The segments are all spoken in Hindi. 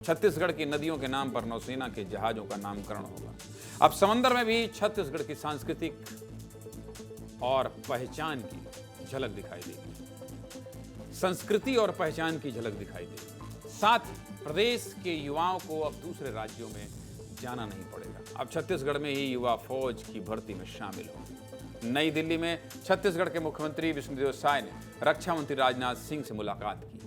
छत्तीसगढ़ की नदियों के नाम पर नौसेना के जहाजों का नामकरण होगा। अब समंदर में भी छत्तीसगढ़ की सांस्कृतिक और पहचान की झलक दिखाई देगी। संस्कृति और पहचान की झलक दिखाई देगी। साथ प्रदेश के युवाओं को अब दूसरे राज्यों में जाना नहीं पड़ेगा। अब छत्तीसगढ़ में ही युवा फौज की भर्ती में शामिल होंगे। नई दिल्ली में छत्तीसगढ़ के मुख्यमंत्री विष्णुदेव साय ने रक्षा मंत्री राजनाथ सिंह से मुलाकात की।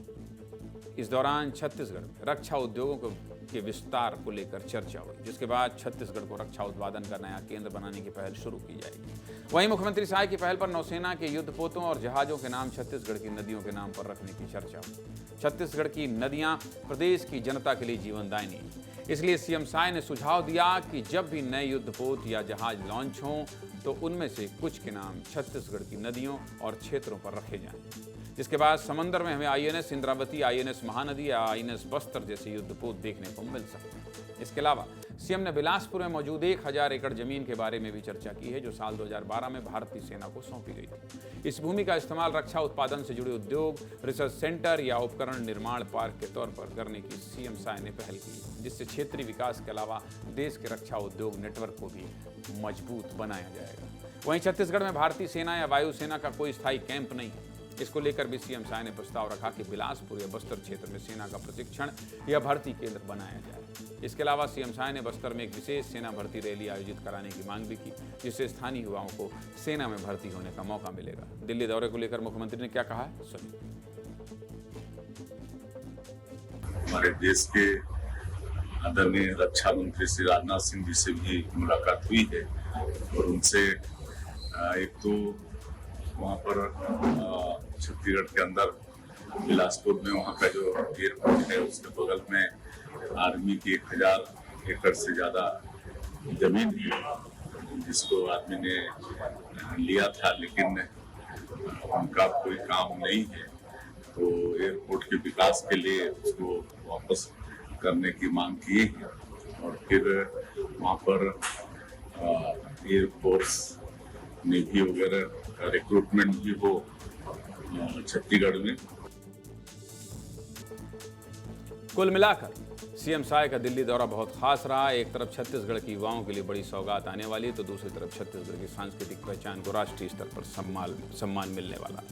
इस दौरान छत्तीसगढ़ में रक्षा उद्योगों के विस्तार को लेकर चर्चा हुई, जिसके बाद छत्तीसगढ़ को रक्षा उत्पादन का नया केंद्र बनाने की पहल शुरू की जाएगी। वहीं मुख्यमंत्री साय की पहल पर नौसेना के युद्धपोतों और जहाजों के नाम छत्तीसगढ़ की नदियों के नाम पर रखने की चर्चा हुई। छत्तीसगढ़ की नदियां प्रदेश की जनता के लिए जीवनदायिनी है। इसलिए सीएम साय ने सुझाव दिया कि जब भी नए युद्धपोत या जहाज लॉन्च हों तो उनमें से कुछ के नाम छत्तीसगढ़ की नदियों और क्षेत्रों पर रखे जाएं। जिसके बाद समंदर में हमें आईएनएस इंद्रावती, आईएनएस महानदी या आईएनएस बस्तर जैसे युद्धपोत देखने को मिल सकते हैं। इसके अलावा सीएम ने बिलासपुर में मौजूद 1000 एकड़ जमीन के बारे में भी चर्चा की है, जो साल 2012 में भारतीय सेना को सौंपी गई थी। इस भूमि का इस्तेमाल रक्षा उत्पादन से जुड़े उद्योग, रिसर्च सेंटर या उपकरण निर्माण पार्क के तौर पर करने की सीएम साय ने पहल की, जिससे क्षेत्रीय विकास के अलावा देश के रक्षा उद्योग नेटवर्क को भी मजबूत बनाया जाएगा। वहीं छत्तीसगढ़ में भारतीय सेना या वायुसेना का कोई स्थायी कैंप नहीं है। इसको लेकर भी सीएम साय ने प्रस्ताव रखा कि बिलासपुर या बस्तर क्षेत्र में सेना का प्रशिक्षण या भर्ती केंद्र बनाया जाए। इसके अलावा सीएम साय ने बस्तर में एक विशेष सेना भर्ती रैली आयोजित कराने की मांग भी की, जिससे स्थानीय युवाओं को सेना में भर्ती होने का मौका मिलेगा। दिल्ली दौरे को लेकर मुख्यमंत्री ने क्या कहा है, सुनिए। हमारे देश के आदरणीय रक्षा मंत्री श्री राजनाथ सिंह जी से भी मुलाकात हुई है और उनसे एक तो वहाँ पर छत्तीसगढ़ के अंदर बिलासपुर में वहाँ का जो एयरपोर्ट है उसके बगल में आर्मी की 1000 एकड़ से ज़्यादा जमीन है, जिसको आर्मी ने लिया था, लेकिन उनका कोई काम नहीं है। तो एयरपोर्ट के विकास के लिए उसको वापस करने की मांग किए हैं और फिर वहाँ पर एयरफोर्स नेवी वगैरह का रिक्रूटमेंट भी हो छत्तीसगढ़ में। कुल मिलाकर सीएम साय का दिल्ली दौरा बहुत खास रहा। एक तरफ छत्तीसगढ़ के युवाओं के लिए बड़ी सौगात आने वाली है, तो दूसरी तरफ छत्तीसगढ़ की सांस्कृतिक पहचान को राष्ट्रीय स्तर पर सम्मान मिलने वाला है।